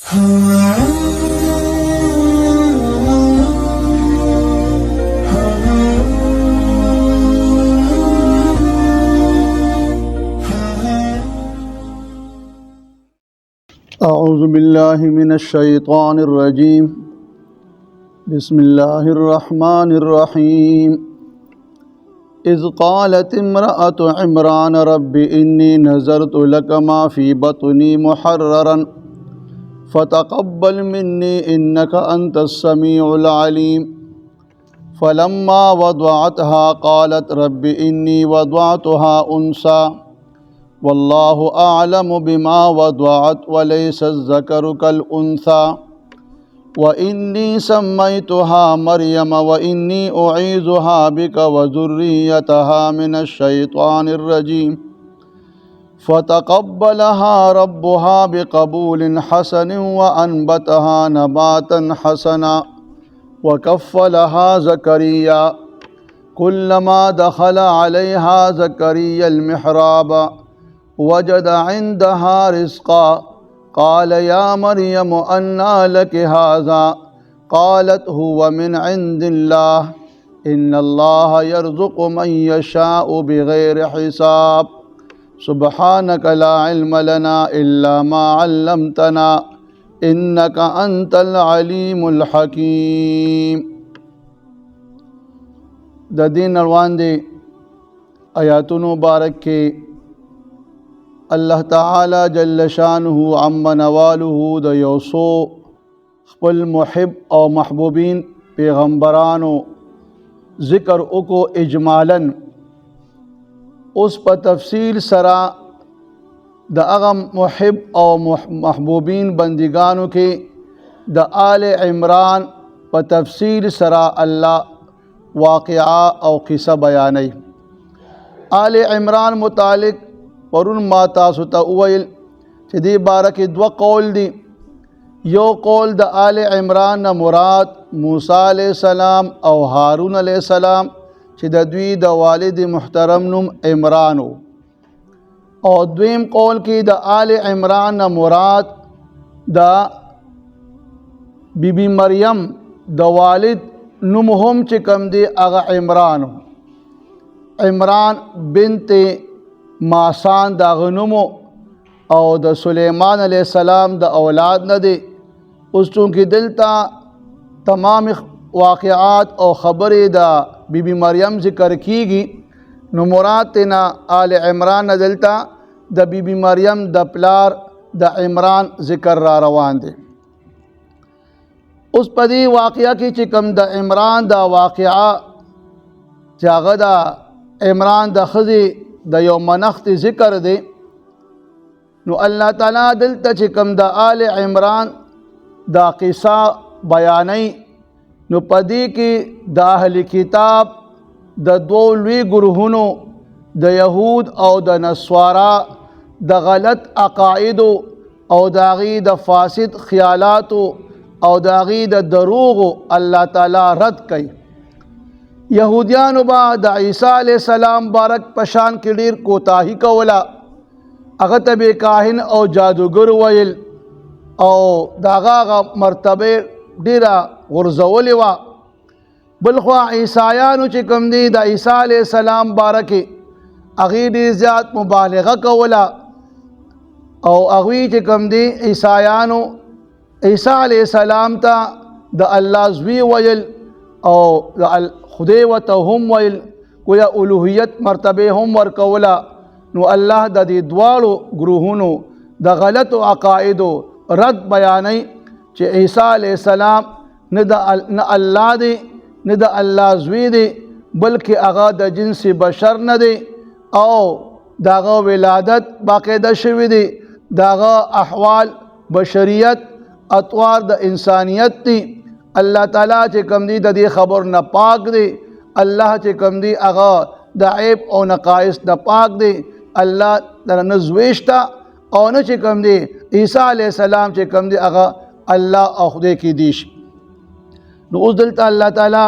أعوذ بالله من الشيطان الرجيم. بسم الله الرحمن الرحيم. إذ قالت امرأة عمران رب إني نذرت لك ما في بطني محررا فتقبل مني إنك أنت السميع العليم. فلما وضعتها قالت رب إني وضعتها أنثى والله أعلم بما وضعت وليس الذكر كالأنثى وإني سميتها مريم وإني أعيذها بك وذريتها من الشيطان الرجيم. فتقبلها ربها بقبول حسن وأنبتها نباتا حسنا وكفلها زكريا. كلما دخل عليها زكريا المحراب وجد عندها رزقا قال يا مريم أنى لك هذا قالت هو من عند الله إن الله يرزق من يشاء بغير حساب. سبحانك لا علم لنا إلا ما علمتنا إنك أنت العليم الحكيم. د دین روان دی آیاتونو مبارک کې الله تعالی جل شانه عم نواله د یوسو خپل محب او محبوبین پیغمبرانو ذکر وکو اجمالا. اوس په تفصیل سره د هغه محب او محبوبین بندگانو کې د آل عمران په تفصیل سره الله واقعا او قصه بیانوي. آل عمران متعلق پرون ما تاسو ته وویل چې دې باره کې دوه قول دي. یو قول د آل عمران نه مراد موسی علیہ السلام او هارون علیہ السلام چې د دوی د والد محترم نوم عمران و، او دویم قول کې د آل عمران نه مراد د بی مریم د والد نوم هم چې کوم دی هغه عمران و. عمران بنت ماسان دا غنمو او د سلیمان علیہ السلام د اولاد نه دی. اوس چونکې دلته تمام واقعات او خبرې د بی مریم ذکر کیږي نو مراد تینا آل عمران نه دلته د بی مریم د پلار د عمران ذکر را روان دی. اوس په دې واقعه کې چې کوم د عمران دا واقعه چې هغه د عمران د ښځې د یو منخت ذکر دی، نو الله تعالی دلته چې کوم د آل عمران دا قصه بیانوي نو په دې کې د اهل کتاب د دوه لوی ګروهونو د یهود او د نصارا د غلط عقاید او د هغې د فاسد خیالات او د هغې د دروغ الله تعالی رد کوي. یهودیانو با د عیسی علیہ السلام بارک پشان کې ډیر کوتاهی کوله، هغه ته به کاهن او جادوګر ویل او د هغه مرتبه ډیره غورځولې وه. بل خوا عیسایانو چې کوم دی د عیسی علیہ السلام بارکې هغې ډیر زیات مبالغه کوله او هغوی چې کوم دی عیسایانو عیسی علیہ السلام ته د الله زوی ویل او د خدای ورته هم ویل، گویا الوهیت مرتبه هم ورکوله. نو الله د دې دواړو ګروهونو د غلطو عقایدو رد بیانوي چې عیسی علیہ السلام نه الله دی نه د الله زوی دی بلکې هغه د جنس بشر نه دی او داغه ولادت باقاعده شوی دی، داغه احوال بشریت اطوار د انسانیت دی. الله تعالی چې کوم دی د دې خبر نه پاک دی، الله چې کوم دی هغه د عیب او نقایص نه پاک دی. الله در نه زوی شته او نه چې کوم دی عیسی علیہ السلام چې کوم دی هغه الله او خدای کې دی. نو اوس دلته الله تعالی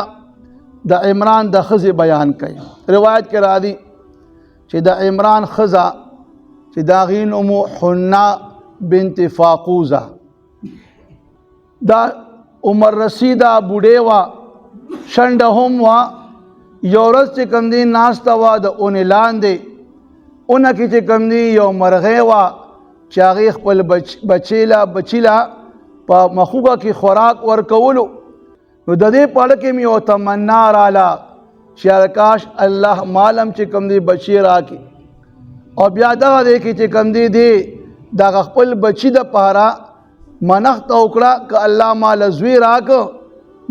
د عمران د ښځې بیان کوي. روایت کې راځي چې د عمران ښځه چې د هغې نوم حنا بنت فاقوزه دا عمر رسیده بوډۍ وه شنډه هم وه یو ورځ چې کوم دی ناسته وه د اونې لاندې اونه کې چې کوم دی یو مرغۍ وه چې هغې خپل بچي له په مخوګه کې خوراک ورکولو نو د دې په اړه کې مې یو تمنا راله چې کاش الله مالم چې کوم دی بچي راکړي او بیا دغه دی کې چې کوم دی دغه خپل بچي دپاره منښت وکړه که الله ماله زوی راکړه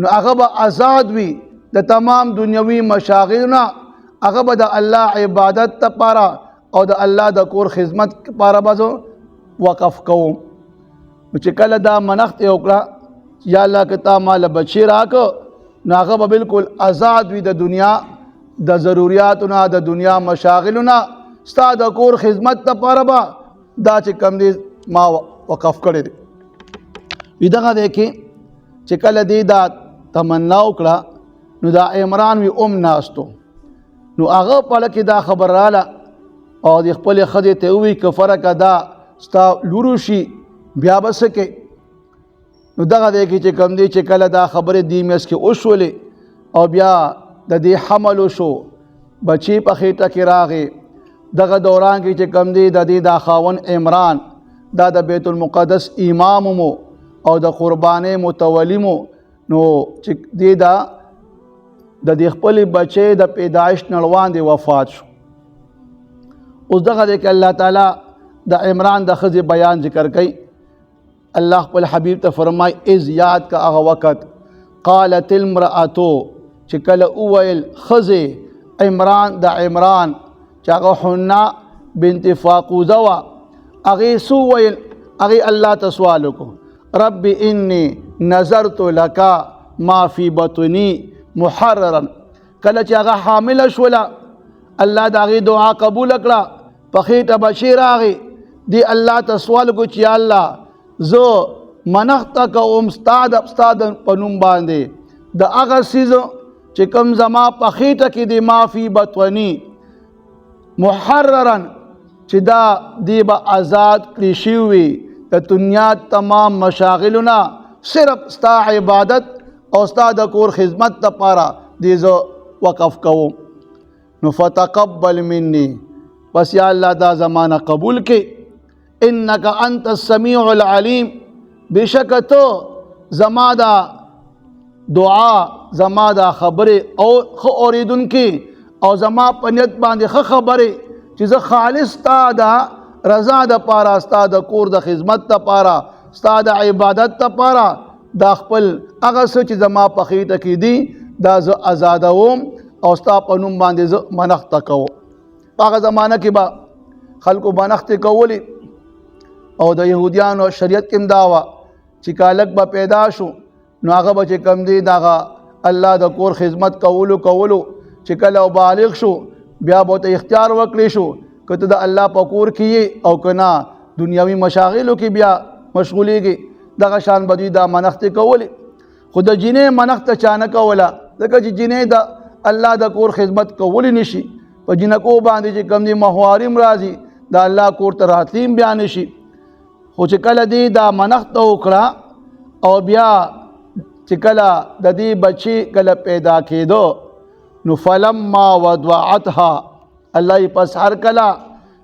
نو هغه به آزاد وي د تمام دنیوي مشاغلونه هغه به د الله عبادت دپاره او د الله د کور خدمت لپاره به زه وقف کوم نو چې کله دا منښت یې وکړه یا الله که تا ماله بچی راکړه نو هغه به بالکل آزاد وي د دنیا د ضروریاتونه د دنیا مشاغلونه ستا د کور خدمت دپاره به دا چې کوم دی ما وقف کړی دی وي دغه دی کې چې کله دی دا تمنا وکړه نو دا عمران وي ناستو نو هغه په اړه کې دا خبر راله او د خپلې ښځې ته ووایي که فرقه دا ستا لورو شي بیا به څه کوې نو دغه دی کې چې کوم دی چې کله دا خبرې دې میس کې وشولې او بیا د دې حمل وشو بچی په خېټه کې راغې دغه دوران کې چې کوم دی د دې دا خاوند عمران دا د بیت المقدس امام مو او د قربانۍ متولی مو نو چې دی دا د دې خپل بچی د پیدایش نړوان دی وفات شو اوس دغه دی کې الله تعالی د عمران د ښځې بیان ذکر کوي الله خپل حبیب ته فرمای اذ یاد کا هغه وخت قالت المرأة چې کله وویل ښځې عمران د عمران چې هغه حنا بنت فاقوزه وه هغې څه وویل هغې الله ته سوال وکړو رب انی نظرت لک ما فی بطنی محررا کله چې هغه حامله شوله الله د هغې دعا قبول کړه په خېټه بچی راغی دی الله ته سوال وکړو چې یا الله زه منښت کوم ستا د په نوم باندې د هغه څیز چې کوم زما په خېټه کې دی ما فی بطنی محررا چې دا دی به آزاد کړی شوي وي د دنیا تمام مشاغلونه صرف ستا عبادت او ستا د کور خدمت دپاره دی زه وقف کوم نو فتقبل مني پس یا الله دا زمانه قبول کړي انک انت السمیع العلیم بشک تو زما دا دعا زما دا خبره او خو اوریدونکي او زما په نیت باندې خو خبره چې زه خالص تا دا رضا د پاره ستا د کور د خدمت د پاره ستا د عبادت د پاره دا خپل هغه څه چې زما په خېټه کې دي دا زه آزادوم او ستا په نوم باندې زه منښت کوم هغه زمانه کې به خلکو منښتې کولې او د یهودیانو شریعت کې هم دا وه چې کالک به پیدا شو نو هغه به چې کوم دی دغه الله د کور خدمت کولو چې کله بالغ شو بیا به ته اختیار وکړی شو که ته د الله په کور کې یې او که نه دنیاوي مشاغلو کې بیا مشغولیږي دغه شان به دوی دا منښتې کولې خو د جینۍ منښت چا نه کوله ځکه چې جینۍ د الله د کور خدمت کولی نشي په جینکو باندې چې کوم دی مهواریم راځي د الله کور ته راتلیم بیا نشي خو چې کله دی دا منښت وکړه او بیا چې کله د دې بچی کله پیدا کېدو نو فلما وضعتها الله یې پس هر کله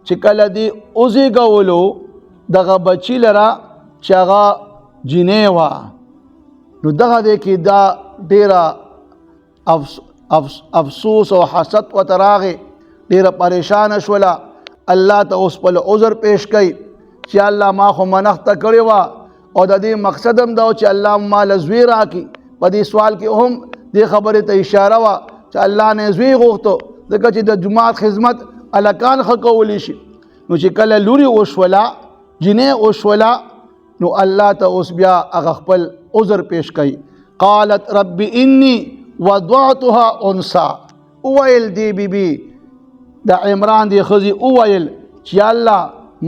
چې کله دی وزېږولو دغه بچی لره چې هغه جینۍ وه نو دغه دی کې دا ډېره افسوس او حسد ورته راغی ډېره پریشانه شوله الله ته اوس خپل عذر پیش کوي چې الله ما خو منښت کړې وه او د دې مقصد هم دا چې الله ماله زوی راکړي په دې سوال کې هم دې خبرې ته اشاره وه چې الله نه زوی غوښتو ځکه چې د جومات خدمت هلکان ښه کولی شي نو چې کله لورې وشوله جینۍ وشوله نو الله ته اوس بیا هغه خپل عذر پیش کوي قالت رب انی وضعتها انثى وویل دی بیبي د عمران دی ښځې وویل چې الله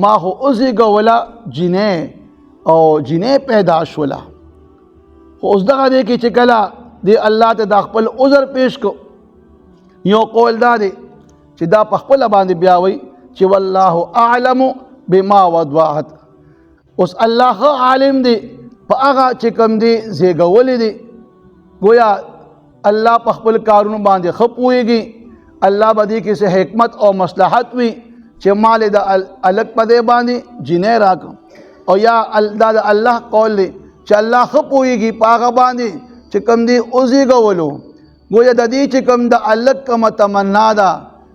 ما خو وزېږوله جینۍ او جینۍ پیدا شوله خو اوس دغه دی کې چې کله دی الله ته دا خپل عذر پیش کو یو قول دا دی چې دا په خپله باندې بیا وایي چې والله اعلم بما وضعت اوس الله ښه عالم دی په هغه چې کوم دی زیږولې دي گویا الله په خپل کارونو باندې ښه پوهېږي الله به دې کې څه حکمت او مصلحت وي چې مال د الګ په دې باندې جینۍ راکړم او یا دا د الله قول دی چې الله ښه پوهېږي په هغه باندې چې کوم دی وزېږولو گویا د دې چې کوم د الګ کومه تمنا ده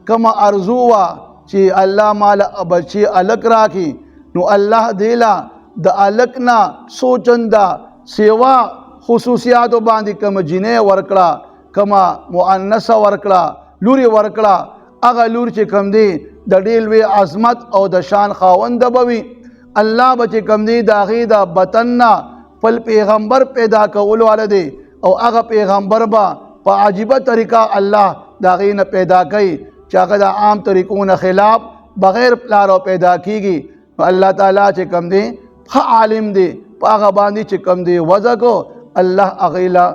کومه ارزو وه چې الله مال بچي الګ راکړي نو الله دې له د الګ نه سوچنده سیوا خصوصیاتو باندې کوم جینۍ ورکړه کومه مؤنثه ورکړه لوري ورکړه هغه لور چې کوم دی د ډېر لوی عظمت او د شان خاونده به وي الله به چې کوم دی د هغې د بطن نه خپل پیغمبر پیدا کولو والا دی او هغه پیغمبر به په عجیبه طریقه الله د هغې نه پیدا کوي چې هغه د عام طریقو نه خلاف بغیر پلارو پیدا کیږي نو الله تعالی چې کوم دی ښه عالم دی په هغه باندې چې کوم دی وضع کو الله هغې له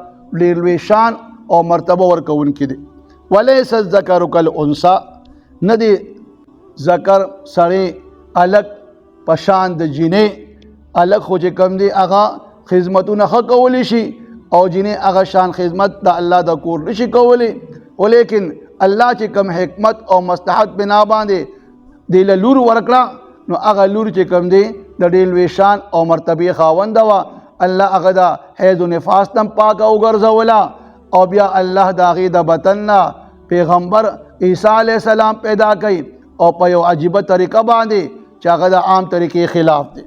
ډېر لوی شان او مرتبه ورکوونکی دی ولیس الذکر کالانثی نه دی ذکر سړی الګ په شان د جینۍ الګ خو چې کوم دی هغه خدمتونه ښه کولی شي او جینۍ هغه شان خدمت د الله د کور نشي کولی ولیکن الله چې کوم حکمت او مصلحت بنا باندې دی له لور ورکړه نو هغه لور چې کوم دی د ډېر لوی شان او مرتبې خاونده وه الله هغه د حیض و نفاس نه پاکه وګرځوله او بیا الله د هغې د بطن نه پیغمبر عیسی علیه السلام پیدا کوي او په یو عجیبه طریقه باندې چې هغه د عام طریقې خلاف دی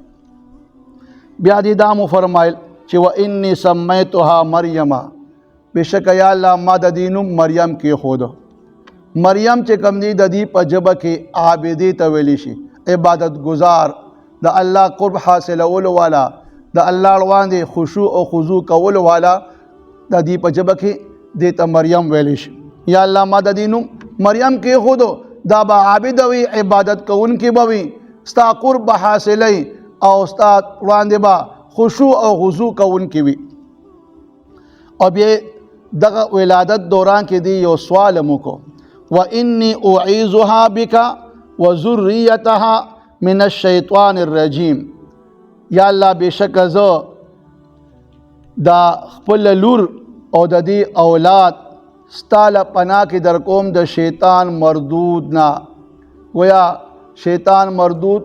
بیا دې دا مو فرمایل چې و انی سمیتها مریم بېشکه یا الله ما د دې نوم مریم کېښوده مریم چې کوم دی د دې په ژبه کې عابدې ته ویلی شي عبادت گزار د الله قرب حاصلولو والا د الله وړاندې خشوع او خضوع کولو والا د دې په ژبه کې دې ته مریم ویلی شي یا الله ما د دې نوم مریم کېښودو دا به عابد وي عبادت کوونکې به وي ستا قرب به حاصلی او ستا وړاندې به خشوع او خضوع کوونکې وي او بیا دغه ولادت دوران کې دی یو سوال مو کو وإني أعيذها بك وذريتها من الشيطان الرجيم یا الله بشک زه دا خپل لور او د دې اولاد ستاله پناه کې در کوم د شیطان مردود نه گویا شیطان مردود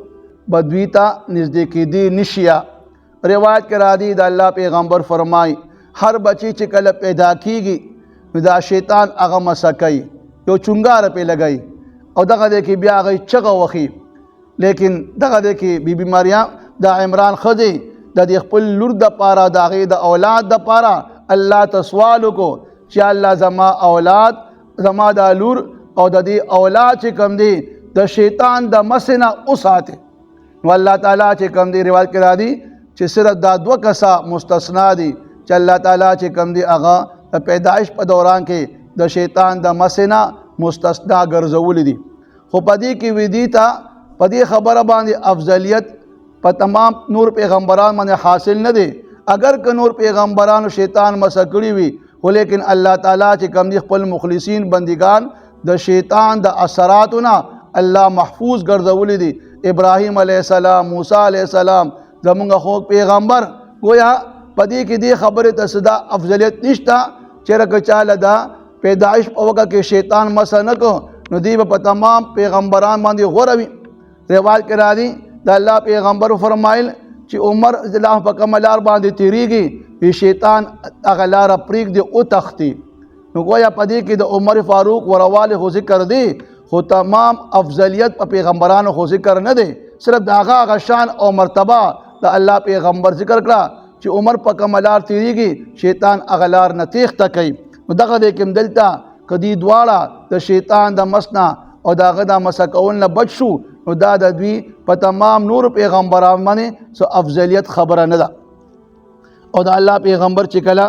بدوی ته نږدې کېدی نشیا روایت کې راځي د الله پیغمبر فرمای هر بچی چې کله پیدا کیږي نو دا شیطان هغه مسه کوي یو چونګاره پې لګوي او دغه دی کې بیا هغه چغه وخي لیکن دغه دی کې بیبي مریم د عمران ښځې د دې خپل لور دپاره د هغې د اولاد دپاره الله ته سوال وکړو چې الله زما اولاد زما دا لور او د دې اولاد چې کوم دی د شیطان د مسې نه وساتې نو الله تعالی چې کوم دی روایت کې راځي چې صرف دا دوه کسه مستثنا دي چې الله تعالی چې کوم دی هغه د پیدایش په دوران کې د شیطان د مسې نه مستثنا ګرځولي دي خو په دې کې ویدي ته په دې خبره باندې افضلیت په تمام نور پیغمبران باندې حاصل نه دی اگر که نور پیغمبرانو شیطان مسه کړي وي خو لیکن الله تعالی چې کوم دی خپل مخلصین بندگان د شیطان د اثراتو نه الله محفوظ ګرځولي دي ابراهیم علیه السلام موسی علیه السلام زمونږ خو پیغمبر گویا په دې کې دې خبرې ته صدا افضلیت نشته چېرې که چاله دا پیدایش په وخت کې شیطان مسه نه کو نو دی په تمام پیغمبران باندې غوره وي روایت کې راځي د الله پیغمبر فرمایل چې عمر الله په کومه لار باندې تیریږي شیطان هغه لاره پرېږدي او تښتي نو گویا په دې کې د عمر فاروق ورواله خو ذکر دی خو تمام افضلیت په پیغمبرانو خو ذکر نه دی صرف د هغه شان او مرتبه د الله پیغمبر ذکر کړه چې عمر په کومه لار تیریږي شیطان هغه لار نه تېښته کوي نو دغه دی کوم دلته که دې دواړه د شیطان د مس نه او د هغه د مسه کول نه بچ شو نو دا د دوی په تمام نور پیغمبران باندې څه افضلیت خبره نه ده او د الله پیغمبر چې کله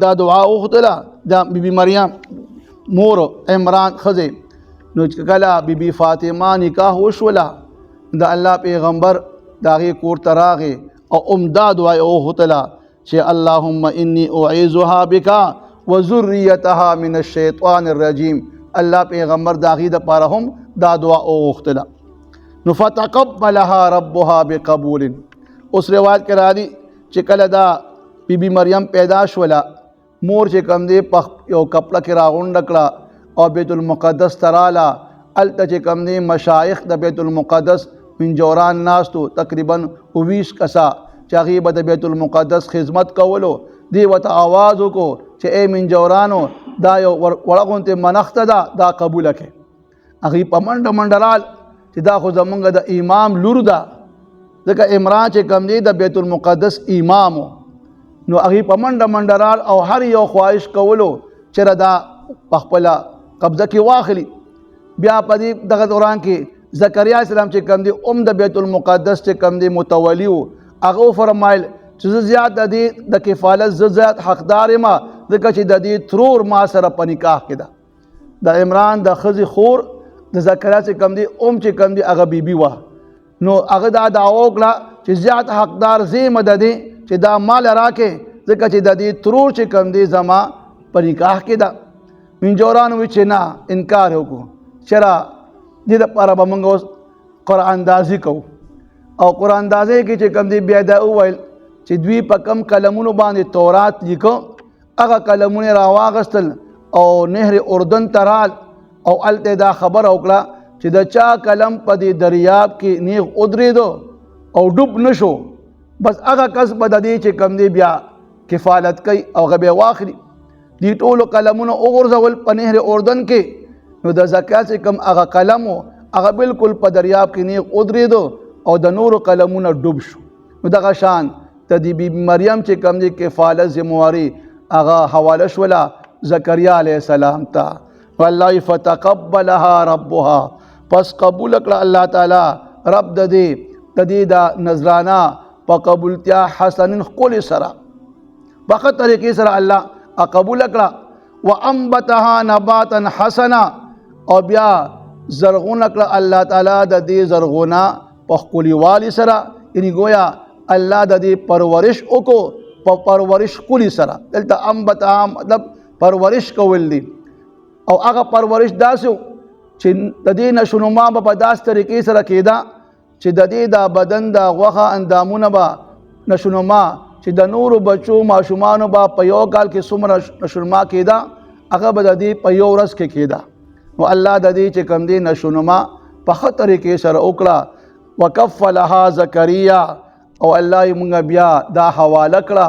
دا دعا وغوښتله د بیبي مریم مور عمران ښځې نو چې کله بیبي فاطمه نکاح وشوله د الله پیغمبر د هغې کور ته راغی او عمده دعا یې وغوښتله چې اللهم انی اعیذها بک وذریتها من الشیطان الرجیم الله پیغمبر د هغې دپاره هم دا دعا وغوښتله نو فتقبلها ربها بقبول اوس روایت کې راځي چې کله دا بی مریم پیدا شوله مور چې کوم دی په یو کپړه کې راغونډه کړه او بیت المقدس ته راله. هلته چې کوم دی مشایخ د بیت المقدس منجوران ناستو تقریبا 20 کسه چې هغوی به د بیت المقدس خدمت کولو. دی ورته آواز وکړو چې ای منجورانو دا یو وړه غوندې منښته ده دا قبوله کړئ. هغوی په منډه منډه رال چې دا خو زمونږ د امام لور ده ځکه عمران چې کوم دی د بیت المقدس امام و. نو هغوی په منډه منډه رال او هر یو خواهش کولو چېرې دا په خپله قبضه کې واخلي. بیا په دې دغه دوران کې زکریا اسلام چې کوم دی د بیت المقدس چې کوم دی متولی و. هغه فرمایل چې زه زیات د دې د کفالت زه زیات حقدار یم ځکه چې د دې ترور ما سره په نکاح کې ده. د عمران د ښځې خور د زکریا چې کوم دی چې کوم دی هغه بیبي وه. نو هغه دا دعوه وکړه چې زیات حقدار زه یم د دې چې دا مال راکې ځکه چې د دې ترور چې کوم دی زما په نکاح کې ده. منجورانو وی چې نه انکار وکړو چېرې دې دپاره به موږ اوس قرآن اندازي کوو. او قرآن اندازۍ کې چې کوم دی بیا دا وویل چې دوی په کم قلمونو باندې تورات لیکه هغه قلمونه راواغستل او نهر اردن ته رال او هلته دا خبره وکړه چې د چا قلم په دې دریاب کې نیغ ودرېدو او ډوب نشو بس هغه کس به د دې چې کوم دی بیا کفالت کوي او هغه به واخلي. دې ټولو قلمونه وغورځول په نهر اردن کې. نو د زکریا چې کوم هغه قلم و هغه بالکل په دریاب کې نیغ ودرېدو او د نورو قلمونه ډوب شو. نو دغه شان د دې بی مریم چې کوم دی کفالت ذمواري هغه حواله شوله زکریا علیه السلام ته. والله فتقبلها ربها پس قبول کړه الله تعالی رب د دې د نذرانه په قبولتیا حسن ښکلې سره په ښه طریقې سره الله قبول کړه. وانبتها نباتا حسنا او بیا زرغونه کړه الله تعالی د دې زرغونه په ښکلیوالي سره یعنې گویا الله د دې پرورش وکړو په پرورش ښکلي سره. دلته انبتها مطلب پرورش کول دی او هغه پرورش داسې و چې د دې نشونما به په داسې طریقې سره کېده چې د دې د بدن د غوښه اندامونه به نشونما چې د نورو بچو ماشومانو به په یو کال کې څومره نشونما کېده هغه به د دې په یو ورځ کې کېده. نو الله د دې چې کوم دی نشونما په ښه طریقې سره وکړه. وکفلها زکریا او الله یې مونږ بیا دا حواله کړه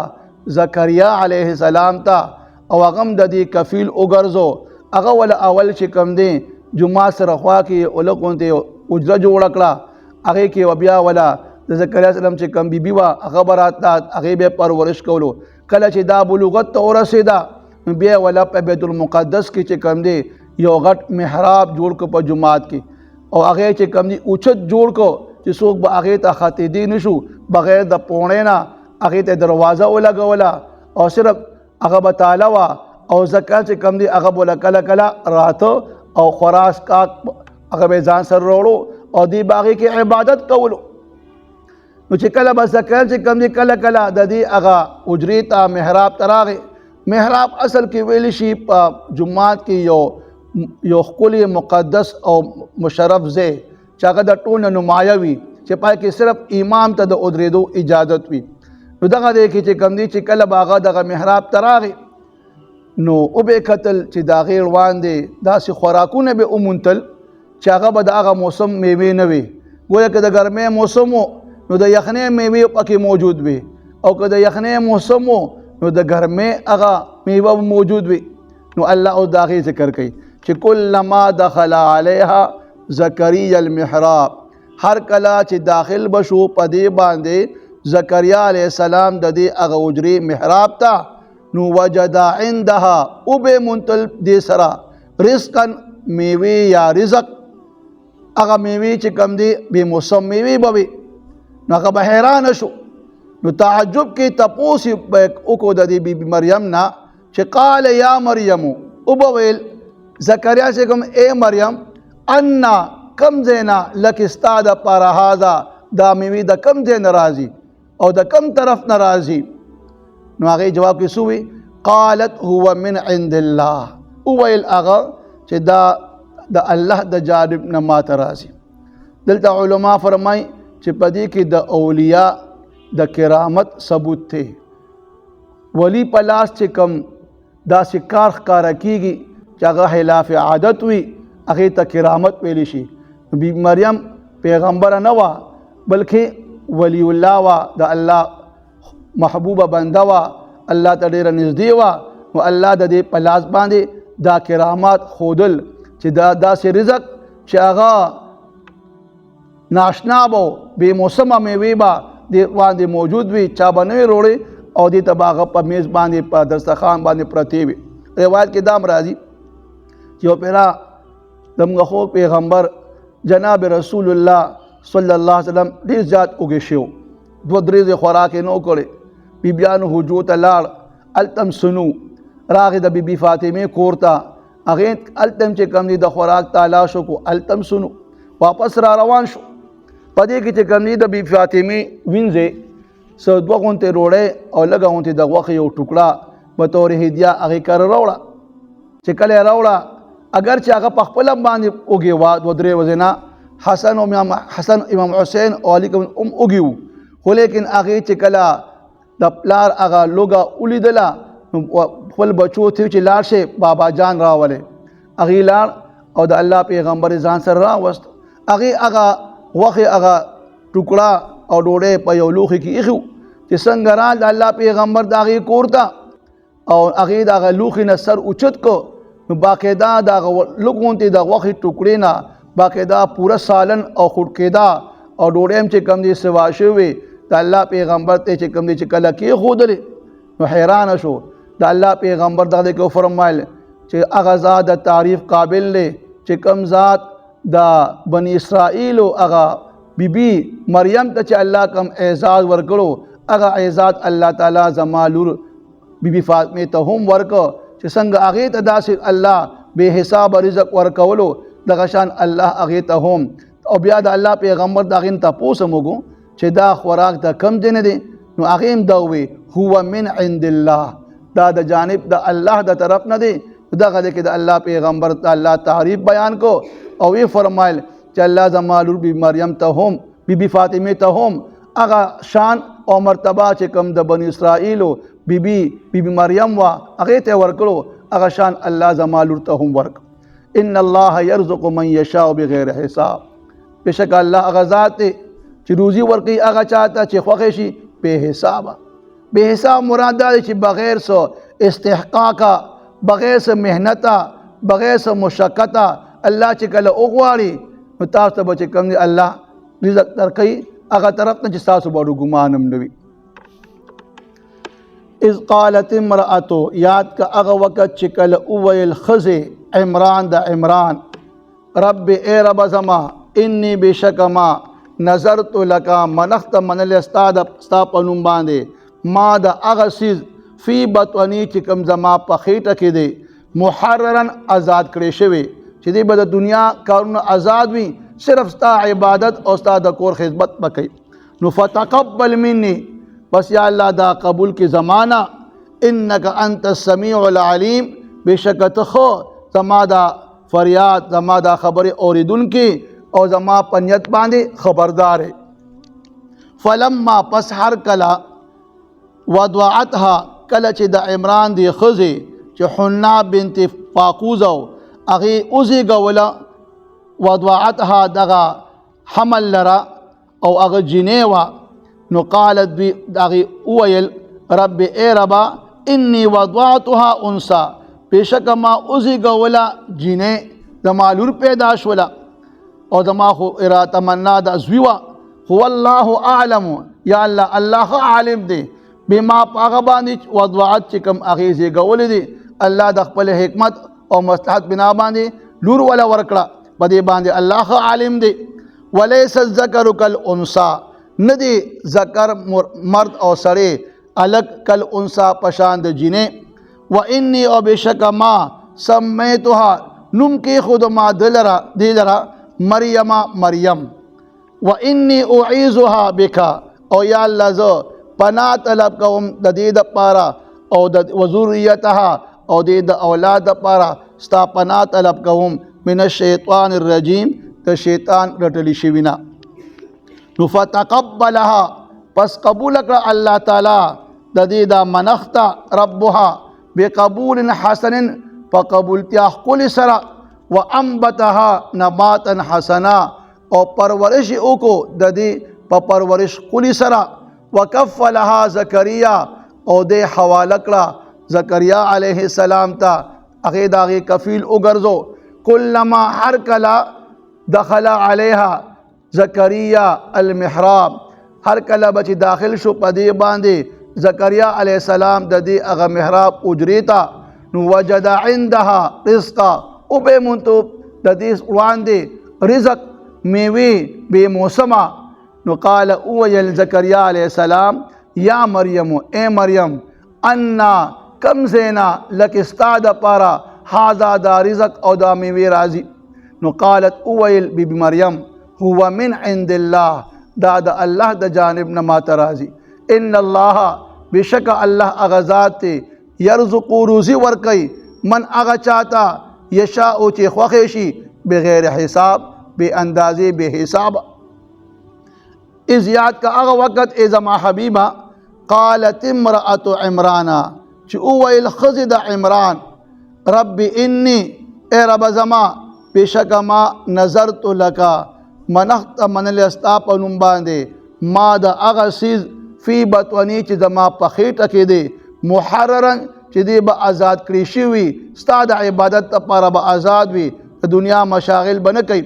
زکریا علیه السلام ته او هغه هم د دې کفیل وګرځو. هغه وله اول چې کوم دی جمعه سره خوا کې اوله غوندې اجره جوړه کړه هغې کې بیا وله د زکریا اسلام چې کوم بیبي وه هغه به راتله هغې به پرورش کولو. کله چې دا بلوغت ته ورسېده نو بیا وله په بیت المقدس کې چې کوم دی یو غټ محراب جوړ کړو په جومات کې او هغې چې کوم دی اوچت جوړ کړو چې څوک به هغې ته ختېدی نه شو بغیر د پوڼې نه. هغې ته دروازه ولګوله او صرف هغه به تاله وه او زکریا چې کوم دی هغه به کله کله راته او خوراک هغه به ځان سره راوړو او دې به هغې کې عبادت کولو. نو چې کله به زکریا چې کوم دی کله کله د دې هغه حجرې ته محراب ته راغی. محراب اصل کې ویلی شي په جومات کې یو ښکلی مقدس او مشرف ځای چې هغه د ټول نه نمایه وي چې پای کې صرف امام ته د ودرېدو اجازت وي. نو دغه دی کې چې کوم دی چې کله به هغه دغه محراب ته راغی نو وبې کتل چې د هغې وړاندې داسې خوراکونه به وموندل چې هغه به د هغه موسم میوې نه وي. ګویا که د ګرمۍ موسم و نو د یخنۍ میوې پکې موجود وي او که د یخنۍ موسم و نو د ګرمۍ هغه میوه موجود وي. نو الله اوس د هغې ذکر کوي چې کلما دخل علیها زکریا المحراب هر کله چې داخل بشو په دې باندې زکریا علیه السلام د دې هغه حجرې محراب ته نو وجد عندها او به منتل دې سره رزقا میوې یا رزق هغه میوې چې کوم دی بې موسم میوې به وي. نو هغه به حیرانه شو. نو تعجب کې تپوس وکړو د دې بیبي مریم نه چې قال یا مریم او به ویل زکریا چې کوم اے مریم انا کم ځای نه لکې ستا دپاره هذا دا میوې د کم ځای نه راځي او د کم طرف نه راځي. نو هغې جواب کې څه وی قالت هو من عند الله وویل هغه چې دا د الله د جانب نه ماته راځي. دلته علما فرمایي چې په دې کې د اولیاء د کرامت ثبوت ته ولی پلاس چې کم دا سکار ښکارا کیږي چې هغه خلاف عادت وي هغه ته کرامت ویل شي. بی مریم پیغمبر نه وا بلکې ولی الله وا د الله محبوبه بنده وا الله ته ډیره نږدې وا او الله د دې پلاس باندې دا کرامات خودل چې دا داسې رزق چې هغه ناشنا بو بے موسمه میوې به دې باندې موجود وي چا به نه وروړي او دې ته به هغه په میز باندې په دسترخوان باندې پرتې وي. روایت کې دام راځي چې یو پیرا زموږ خو پیغمبر جناب رسول الله صلی الله علیه وسلم ډېر زیات اوږې شو، دوه درې خوراک یې نه کړی. بیبیانو حجرو ته لاړ، هلته سنو راغی د بیبي فاطمې کور ته، هغې هلته چې کوم دی د خوراک تلاش وکړو، هلته سنو واپس را روان شو. په دې کې چې کوم دی د بیبي فاطمې وینځې څه دوه غونتې ډوډۍ او لږه غونتې د غوښې یو ټوکړه په طور هدیه هغې کره راوړه. چې کله یې راوړه اگر چې هغه په خپله باندې اوږې وه، دوه درې ورځې نه حسن امام حسین او علي کوم اوږې وو، خو لیکن هغې چې کله د پلار هغه لوږه ولیدله نو خپل بچو ته چې لاړ شي بابا جان راولې، هغې لاړ او د الله پیغمبر ځان سره راوست. هغې هغه غوښې هغه ټوکړه او ډوډۍ په یو لوښي کې ایښي چې څنګه رال د الله پیغمبر د هغې کور ته او هغې د هغه لوښي نه سر اوچت کو نو باقاعده د هغه لږ غونتې د غوښې ټوکړې نه باقاعده پوره سالن او خوړکېده او ډوډۍ هم چې کوم دی سوا شوې د الله پیغمبر ته چې کوم دی چې کله کېښودلې نو حیرانه شو. د الله پیغمبر دغه کې فرمایل چې هغه ذات د تعریف قابل دی چې کوم ذات د بني اسرائیلو هغه بیبي مریم ته چې الله کوم اعزاز ورکړو هغه اعزاز الله تعالی زما لور بیبي فاطمې ته هم ورکړو چې څنګه هغې ته داسې الله بے حساب رزق ورکولو دغه شان الله هغې ته هم. او بیا د الله پیغمبر د هغې نه تپوس هم وکړو چې دا خوراک د کم ځای نه دی نو هغې هم دا ووی هو من عند الله، دا د جانب د الله د طرف نه دی. دغه دی کې د الله پیغمبر د الله تعریف بیان کو او وی فرمایل چې الله زما لور بی مریم ته هم بیبي فاطمې ته هم هغه شان او مرتبه چې کوم د بني اسرائیلو بیبي مریم وا هغې ته ورکړو هغه شان الله زما لور ته هم ورکړو. ان الله یرزق من یشاء بغیر حساب، بېشک الله هغه ذات دی چې روزي ورکوي هغه چاته چې خوښې شي بې حسابه. بې حساب مراد دا دی چې بغیر څه استحقاقه، بغیر څه محنته، بغیر څه مشقته الله چې کله وغواړي نو تاسو ته به چې کوم دی الله رزق درکوي هغه طرف نه چې ستاسو به ګمان هم نه وي. اذ قالت امرأتو، یاد کا هغه وخت چې کله وویل ښځې عمران د عمران رب اے رب زما انی بېشکه ما نظرت لکه منښت منلې ستا په نوم باندې ما د هغه څیز فی بطني چې کوم زما په خېټه کې دی محررن آزاد کړی شوی چې دی به د دنیا کارونه آزاد وي، صرف ستا عبادت او ستا د کور خدمت به کوي. نو فتقبل مني، بس یا الله دا قبول کی زمانہ، انک انت السمیع العلیم، بېشکه ته ښه زما دا فریاد زما دا خبرې اوریدونکي او زما په نیت باندې خبردار. فلما پس هر کله وضعتها کله چې د عمران دی ښځې چې حنا بنت فاقوزه هغې وزېږوله، وضعتها دغه حمل لره او هغه جینۍ وه، نو قالت دوی هغې وویل رب اے ربا انی وضعتها انثی، بېشکه ما وزېږوله جینۍ زما لور پیدا شوله او زما خو تمنا د زوی وه. هو الله اعلم، یا الله الله ښه عالم دی بما په هغه باندې وضعت چې کوم هغې زېږولې دي، الله د خپل حکمت او مصلحت بنا باندې لور وله ورکړه، په دې باندې الله ښه عالم دی. ولیس الذکر کالانثی، نه دی ذکر مرد او سړی الګ کالانثی په شان د جینۍ. و انی او بېشکه ما سمیتها نوم کېښود ما دې لره مریم مریم. و انی اعیذها بک، او یا الله زه پناه طلب کوم د دې دپاره او د وذریتها او د اولاد دپاره ستا پناه طلب کوم من الشیطان الرجیم، د شیطان رټلی شوي نه. نو فتقبلها، پس قبول کړه الله تعالی د دې دا منخته ربها بقبول حسن په قبولتیا ښکلي سره وانبتها نباتا حسنا او پرورش وکړو د دې په پرورش ښکلي سره وکفلها زکریا او دې حواله کړه زکریا علیه السلام ته هغې د هغې کفیل وګرځو کلما هر کله دخل علیها زکریا المحراب هر کله به چې داخل شو په دې باندې زکریا علیه السلام د دې هغه محراب اجرې ته نو وجد عندها رزقا او به مونتو د دې وړاندې رزق میوې بې موسمه نو قال اویل زکریا علیه السلام یا مریم اے مریم انا کم زینا لک ستا دپاره هذا دا رزق او دا میوې راځي نو قالت اویل بی بی مریم هو من عند الله دا د الله د جانب نه ماته راځي ان الله بشک الله هغه ذات دی یرزق روزي ورکوي من هغه چاته یشاء چې خوښ شي بغیر حساب بے اندازې بے حساب از یاد کا هغه وخت ای زما حبیبه قالت امرأة عمران چې اوویل ښځې د عمران رب انی ای رب زما بشک ما نظرت لکا منخت منلی ستا په نوم باندې ما د هغه څیز فی بطنی چې زما په خېټه کې دی محررا چې دی به آزاد کړی شوي ستا د عبادت لپاره به آزاد وي د دنیا مشاغل به نه کوي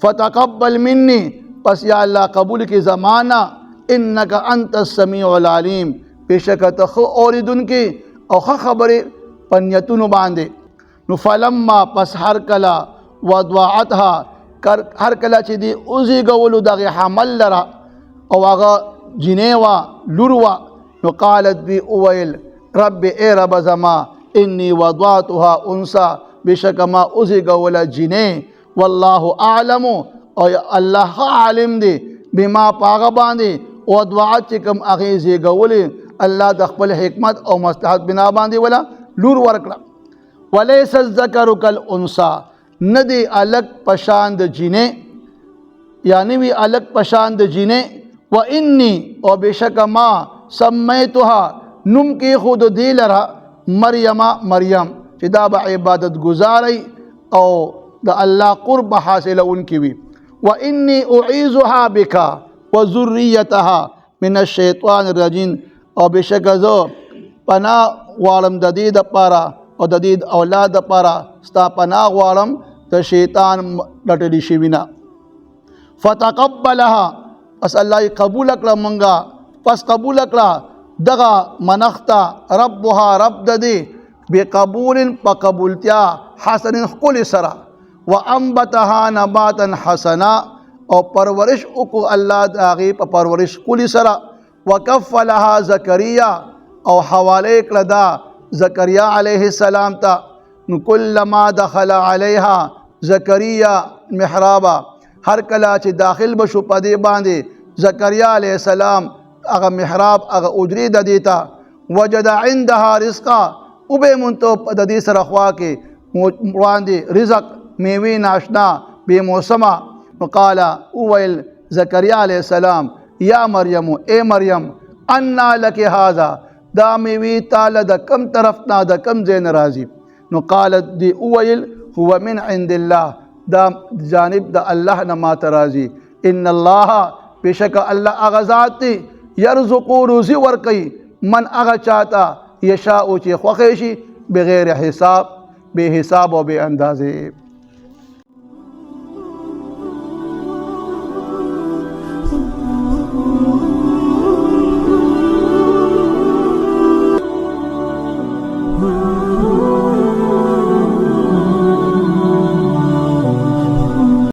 فتقبل مني پس یا الله قبول کی زمانہ انک انت السمیع العلیم بشک ته ښه اوریدونکی او ښه خبرې په نیتونو باندې نو فلما پس هر کله وضعتها هر کله چې دی وزیږولو دغې حمل لره او هغه جنۍ وه لور وه نو قالت دی اویل رب ای رب زما انی وضعتها انثى بشک ما وزیږوله جنۍ والله اعلم او الله عالم دی بما پاغه باندې وضعت چې کوم هغې زیږولې الله د خپل حکمت او مصلحت بنا باندې ولا لور ورکړه ولیس الذکر کالانثی نه دی الګ پشان د جینې یا نه وي الګ پشان د جینې و انی او بشک ما سمیتها نوم کې خود دی لره مریم مریم چې دا به عبادت گزاری او د الله قرب حاصلونکي وي و انی اعیذها بک و ذریتها من الشیطان الرجیم او بشک زه پناه غواړم د دې دپاره او د دې اولاد دپاره ستا پناه غواړم د شیطان رټلی شوي نه فتقبلها پس الله یې قبوله کړه مونږه پس قبوله کړه دغه منخته ربها رب د دې بقبول په قبولتیا حسن ښکلي سره وانبتها نباتا حسنا او پرورش وکړو الله د هغې په پرورش ښکلي سره وکفلها زکریا او حواله کړه دا زکریا علیه السلام ته نو کلما دخل علیها زکریا محرابا هر کله چې داخل بشو په دې باندې زکریا علیه السلام هغه محراب هغه اجرې د دې ته وجد عندها رزقا او به مونتو د دې سره خوا کې وړاندې رزق میوې ناشنا بې موسمه وقال اویل زکریا علیه السلام یا مریم اے مریم انا لک هذا دا میوې تاله د کم طرف نه د کم ځای نه راځي نو قالت دی اویل هو من عند الله دا جانب د الله نه ماته راځي ان الله بشک الله هغه ذات دی یرزق روزي ورکوي من هغه چاته یشاء چې خوښ شي بغیر حساب بے حساب او بے اندازې